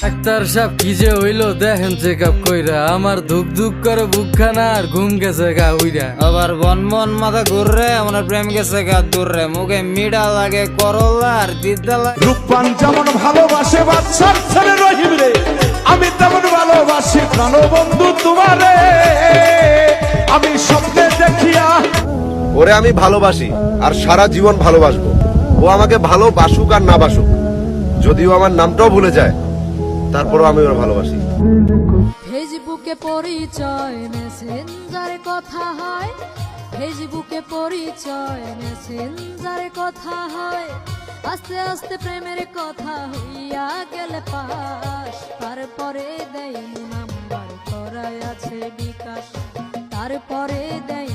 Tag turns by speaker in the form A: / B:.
A: Doctor সাহেব কি যে হইলো দেখেন চেক আপ কইরা, আমার ধুক ধুক করে বুকখানা আর ঘুম গেছে গা উইরা।
B: আবার বন বন মাথা ঘুররে, আমার প্রেম গেছে গা দূররে, মুখে মিডা লাগে করলা আর দিদা লাগে।
C: রূপবান যেমন ভালোবাসে বাদশার ছেলে রহিম রে, আমি তেমন ভালোবাসি প্রাণবন্ধু তোমারে। আমি স্বপ্নে দেখিয়া
D: ওরে আমি ভালোবাসি আর সারা জীবন ভালোবাসবো। ও আমাকে ভালোবাসুক আর না বাসুক, যদিও আমার নামটাও ভুলে যায়, তারপরও আমি ওর ভালোবাসি।
E: ফেসবুকে পরিচয় মেসেঞ্জারে কথা হয়, ফেসবুকে পরিচয় মেসেঞ্জারে কথা হয়, আস্তে আস্তে প্রেমের কথা হইয়া গেলে পাশ, তারপরে দেয় নাম্বার করাই আছে বিকাশ, তারপরে দেয়